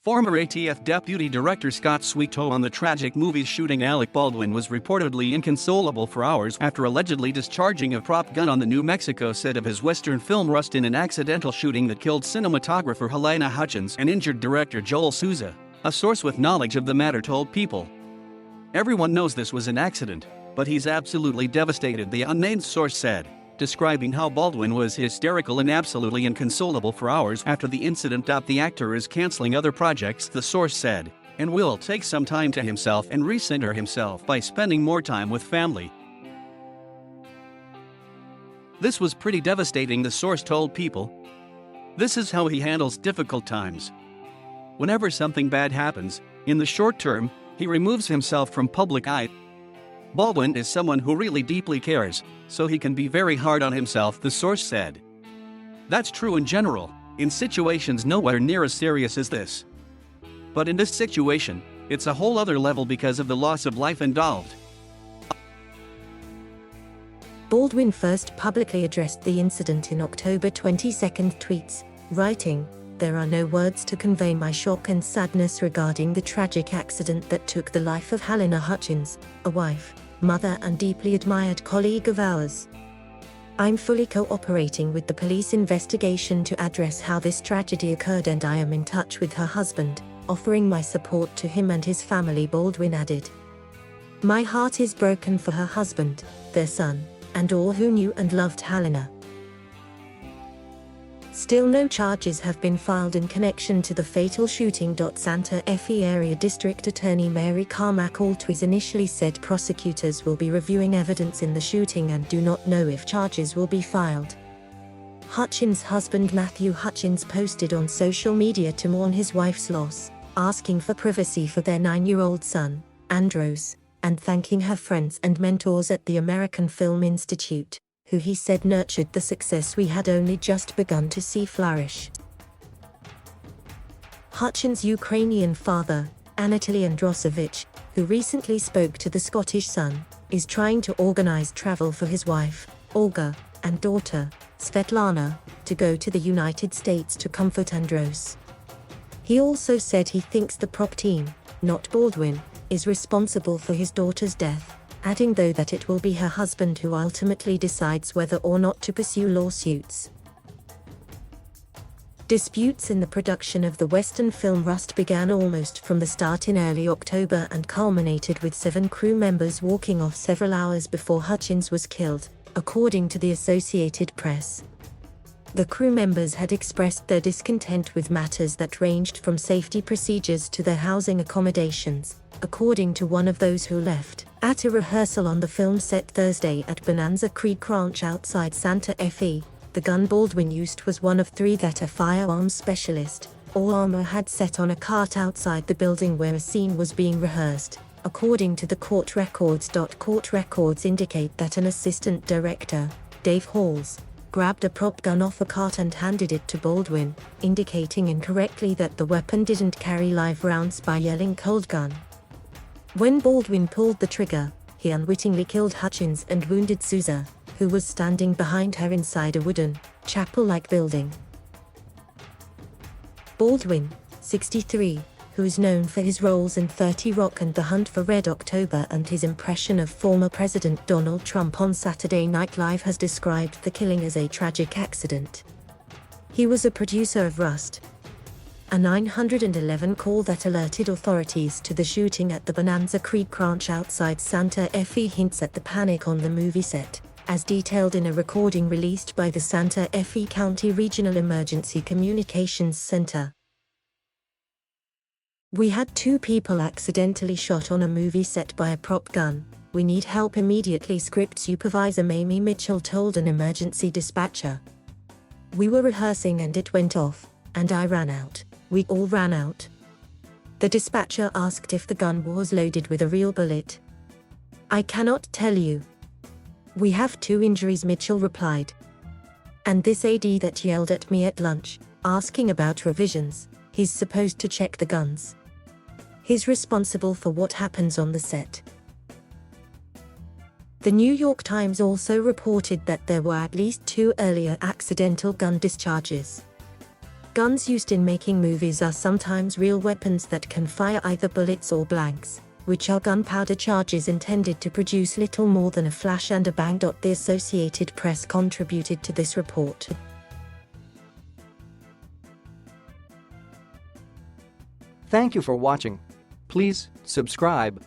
Former ATF Deputy Director Scott Sweetow on the tragic movie Shooting Alec Baldwin was reportedly inconsolable for hours after allegedly discharging a prop gun on the New Mexico set of his Western film Rust in an accidental shooting that killed cinematographer Halyna Hutchins and injured director Joel Souza, a source with knowledge of the matter told People. Everyone knows this was an accident, but he's absolutely devastated, the unnamed source said, describing how Baldwin was hysterical and absolutely inconsolable for hours after the incident. The actor is canceling other projects, the source said, and will take some time to himself and recenter himself by spending more time with family. This was pretty devastating, the source told People. This is how he handles difficult times. Whenever something bad happens, in the short term, he removes himself from public eye. Baldwin is someone who really deeply cares, so he can be very hard on himself, the source said. That's true in general, in situations nowhere near as serious as this. But in this situation, it's a whole other level because of the loss of life involved. Baldwin first publicly addressed the incident in October 22nd tweets, writing, "There are no words to convey my shock and sadness regarding the tragic accident that took the life of Halyna Hutchins, a wife, mother and deeply admired colleague of ours. I'm fully cooperating with the police investigation to address how this tragedy occurred, and I am in touch with her husband, offering my support to him and his family," Baldwin added. "My heart is broken for her husband, their son, and all who knew and loved Halyna." Still no charges have been filed in connection to the fatal shooting. Santa Fe Area District Attorney Mary Carmack Altwiz initially said prosecutors will be reviewing evidence in the shooting and do not know if charges will be filed. Hutchins' husband Matthew Hutchins posted on social media to mourn his wife's loss, asking for privacy for their 9-year-old son, Andros, and thanking her friends and mentors at the American Film Institute, who he said nurtured the success we had only just begun to see flourish. Hutchins' Ukrainian father, Anatoly Androsovich, who recently spoke to the Scottish Sun, is trying to organize travel for his wife, Olga, and daughter, Svetlana, to go to the United States to comfort Andros. He also said he thinks the prop team, not Baldwin, is responsible for his daughter's death, adding though that it will be her husband who ultimately decides whether or not to pursue lawsuits. Disputes in the production of the Western film Rust began almost from the start in early October and culminated with 7 crew members walking off several hours before Hutchins was killed, according to the Associated Press. The crew members had expressed their discontent with matters that ranged from safety procedures to their housing accommodations, according to one of those who left. At a rehearsal on the film set Thursday at Bonanza Creek Ranch outside Santa Fe, the gun Baldwin used was one of 3 that a firearms specialist, or armor, had set on a cart outside the building where a scene was being rehearsed, according to the court records. Court records indicate that an assistant director, Dave Halls, grabbed a prop gun off a cart and handed it to Baldwin, indicating incorrectly that the weapon didn't carry live rounds by yelling "cold gun." When Baldwin pulled the trigger, he unwittingly killed Hutchins and wounded Souza, who was standing behind her inside a wooden, chapel-like building. Baldwin, 63, who is known for his roles in 30 Rock and The Hunt for Red October and his impression of former President Donald Trump on Saturday Night Live, has described the killing as a tragic accident. He was a producer of Rust, a 911 call that alerted authorities to the shooting at the Bonanza Creek Ranch outside Santa Fe hints at the panic on the movie set, as detailed in a recording released by the Santa Fe County Regional Emergency Communications Center. "We had 2 people accidentally shot on a movie set by a prop gun. We need help immediately," script supervisor Mamie Mitchell told an emergency dispatcher. "We were rehearsing and it went off, and I ran out. We all ran out." The dispatcher asked if the gun was loaded with a real bullet. "I cannot tell you. We have 2 injuries," Mitchell replied. "And this AD that yelled at me at lunch, asking about revisions, he's supposed to check the guns. He's responsible for what happens on the set." The New York Times also reported that there were at least 2 earlier accidental gun discharges. guns used in making movies are sometimes real weapons that can fire either bullets or blanks, which are gunpowder charges intended to produce little more than a flash and a bang. The Associated Press contributed to this report. Thank you for watching. Please subscribe.